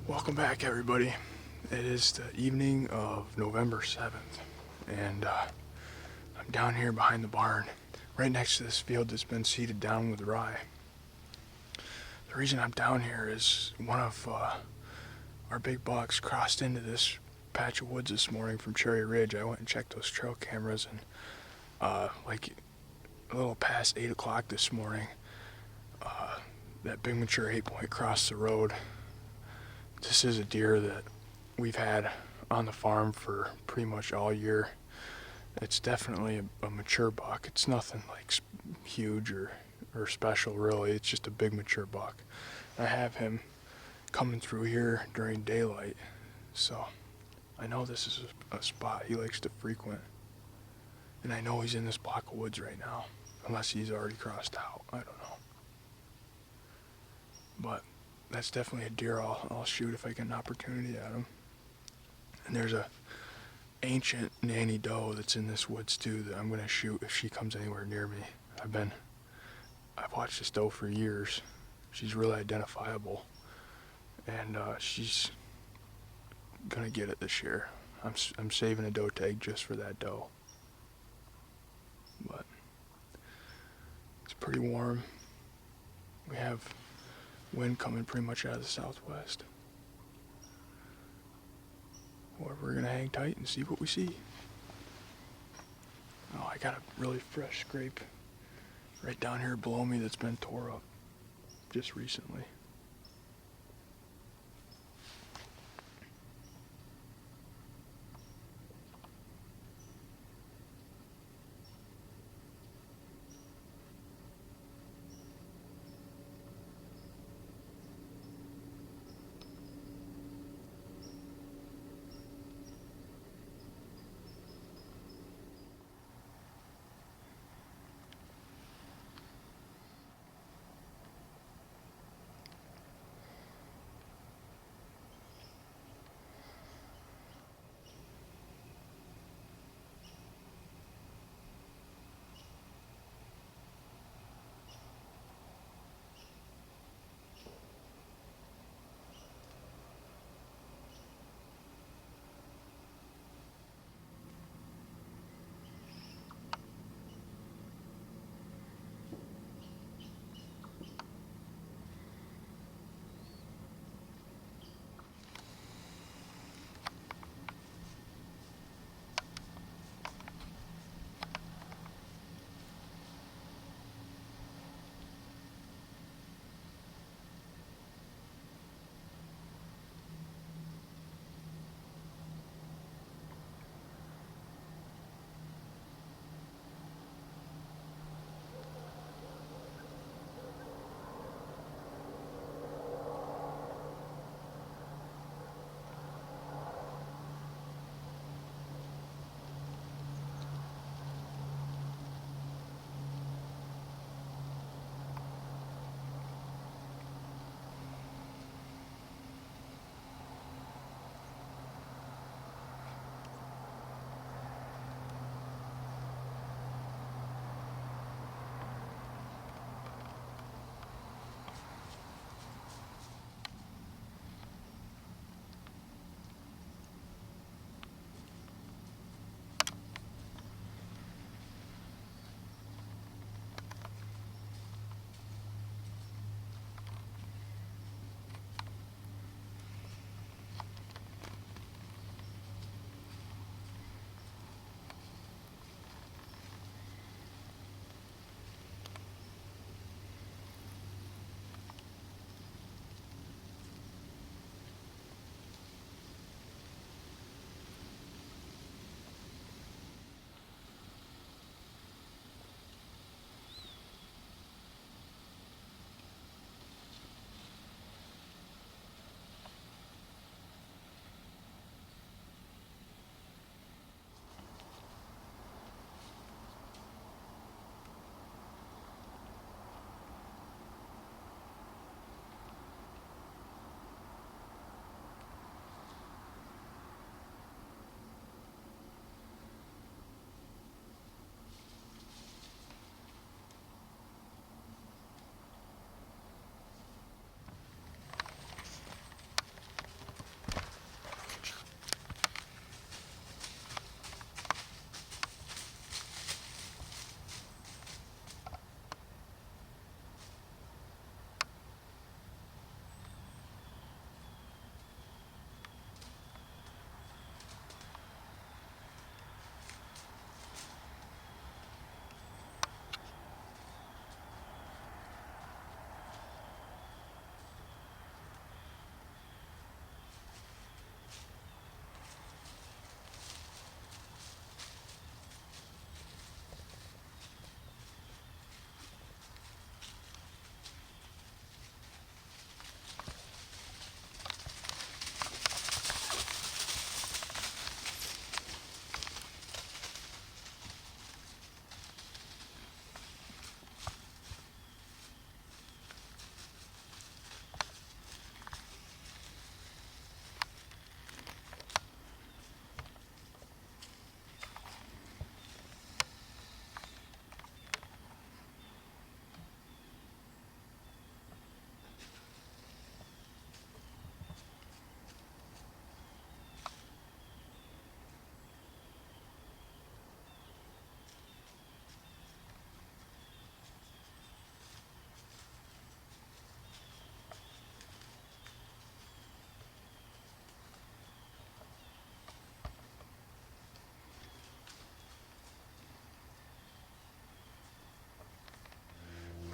Welcome back, everybody. It is the evening of November 7th, and I'm down here behind the barn, right next to this field that's been seeded down with rye. The reason I'm down here is one of our big bucks crossed into this patch of woods this morning from Cherry Ridge. I went and checked those trail cameras, and like a little past 8 o'clock this morning, that big mature 8-point crossed the road. This is a deer that we've had on the farm for pretty much all year. It's definitely a mature buck. It's nothing like huge or special, really. It's just a big mature buck. I have him coming through here during daylight, so I know this is a spot he likes to frequent. And I know he's in this block of woods right now, unless he's already crossed out. I don't know. But that's definitely a deer I'll shoot if I get an opportunity at him. And there's a ancient nanny doe that's in this woods too that I'm gonna shoot if she comes anywhere near me. I've watched this doe for years. She's really identifiable, and she's gonna get it this year. I'm saving a doe tag just for that doe. But it's pretty warm. We have wind coming pretty much out of the southwest. Or we're gonna hang tight and see what we see. Oh, I got a really fresh scrape right down here below me that's been tore up just recently.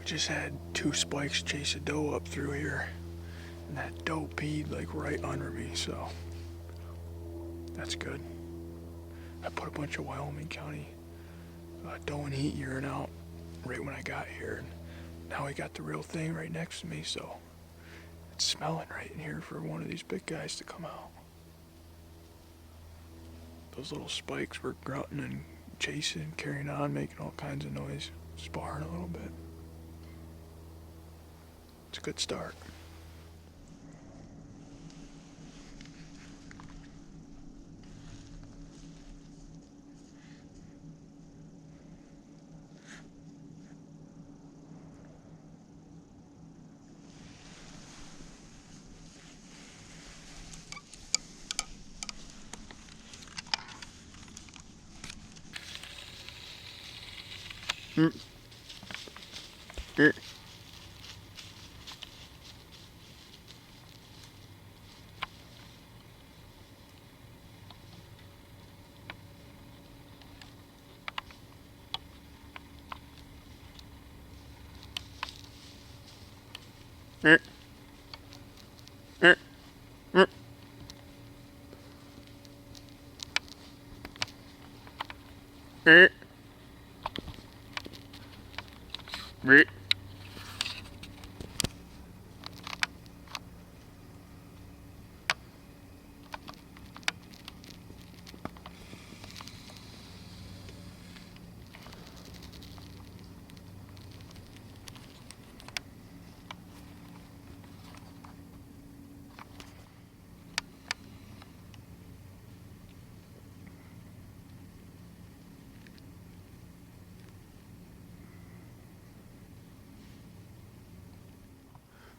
We just had 2 spikes chase a doe up through here, and that doe peed like right under me, so that's good. I put a bunch of Wyoming County doe and heat urine out right when I got here, and now we got the real thing right next to me, so it's smelling right in here for one of these big guys to come out. Those little spikes were grunting and chasing, carrying on, making all kinds of noise, sparring a little bit. It's a good start.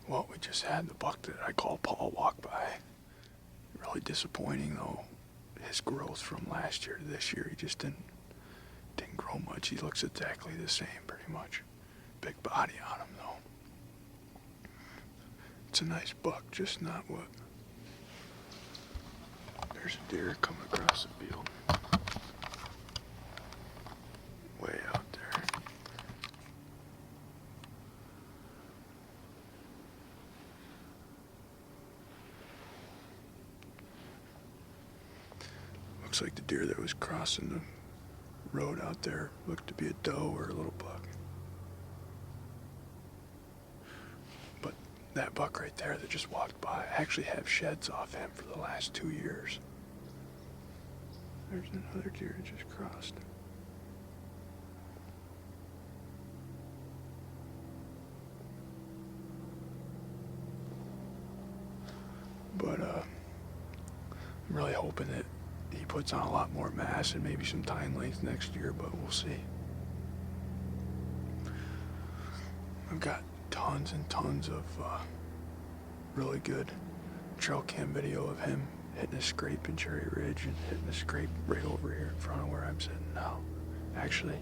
Well, we just had the buck that I call Paul walk by. Really disappointing though. His growth from last year to this year, he just didn't grow much. He looks exactly the same, pretty much. Big body on him though. It's a nice buck, just not what. There's a deer coming across the field. Way out there. Looks like the deer that was crossing the road out there looked to be a doe or a little buck. But that buck right there that just walked by, I actually have sheds off him for the last 2 years. There's another deer that just crossed. But I'm really hoping that he puts on a lot more mass and maybe some tine length next year, but we'll see. I've got tons and tons of really good trail cam video of him hitting a scrape in Cherry Ridge and hitting a scrape right over here in front of where I'm sitting now. Actually,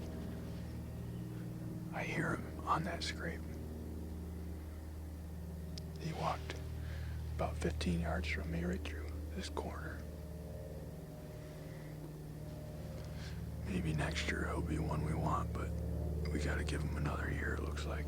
I hear him on that scrape. He walked about 15 yards from me right through this corner. Maybe next year he'll be one we want, but we gotta give him another year, it looks like.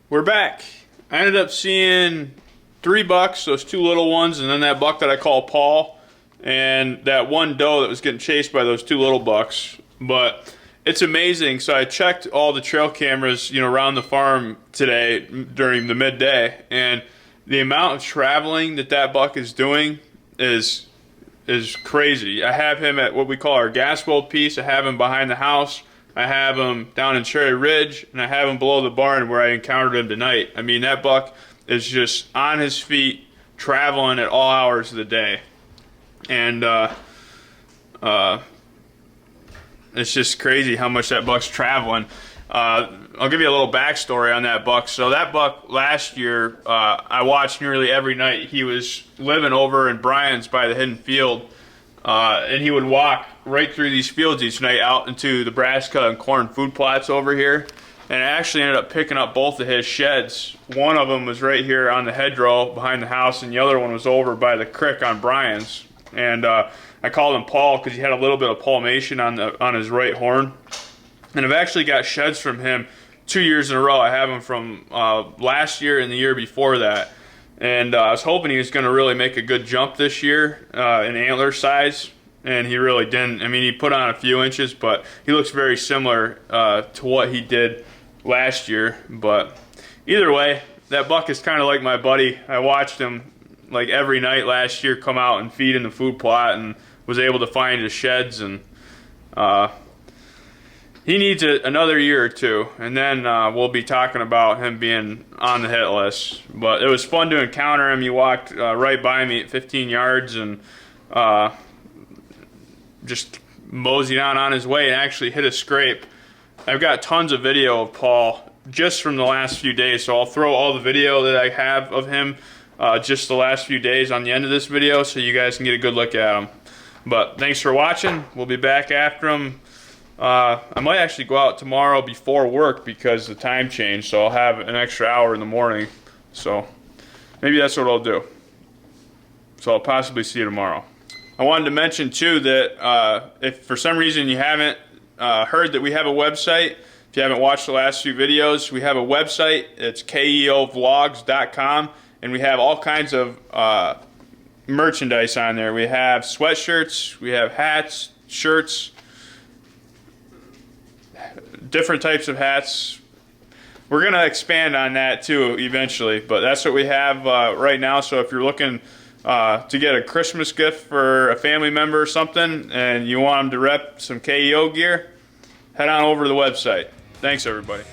We're back. I ended up seeing 3 bucks, those 2 little ones, and then that buck that I call Paul, and that one doe that was getting chased by those 2 little bucks. But it's amazing. So I checked all the trail cameras, around the farm today during the midday, and the amount of traveling that buck is doing is crazy. I have him at what we call our gas well piece. I have him behind the house. I have him down in Cherry Ridge, and I have him below the barn where I encountered him tonight. I mean, that buck is just on his feet, traveling at all hours of the day. And it's just crazy how much that buck's traveling. I'll give you a little backstory on that buck. So that buck last year, I watched nearly every night. He was living over in Bryan's by the Hidden Field, and he would walk right through these fields each night out into the brassica and corn food plots over here. And I actually ended up picking up both of his sheds. One of them was right here on the hedgerow behind the house, and the other one was over by the creek on Bryan's. And I called him Paul because he had a little bit of palmation on his right horn. And I've actually got sheds from him 2 years in a row. I have them from last year and the year before that. And I was hoping he was going to really make a good jump this year in antler size. And he really didn't. I mean, he put on a few inches, but he looks very similar to what he did last year. But either way, that buck is kind of like my buddy. I watched him like every night last year come out and feed in the food plot, and was able to find his sheds. And he needs another year or two, and then we'll be talking about him being on the hit list. But it was fun to encounter him. He walked right by me at 15 yards and just moseyed on his way and actually hit a scrape. I've got tons of video of Paul just from the last few days, so I'll throw all the video that I have of him just the last few days on the end of this video so you guys can get a good look at him. But thanks for watching. We'll be back after him. I might actually go out tomorrow before work because the time changed, so I'll have an extra hour in the morning. So maybe that's what I'll do. So I'll possibly see you tomorrow. I wanted to mention too that if for some reason you haven't heard that we have a website, if you haven't watched the last few videos, we have a website. It's keovlogs.com, and we have all kinds of merchandise on there. We have sweatshirts, we have hats, shirts, different types of hats. We're going to expand on that too eventually, but that's what we have right now. So if you're looking to get a Christmas gift for a family member or something and you want them to rep some KEO gear, head on over to the website. Thanks, everybody.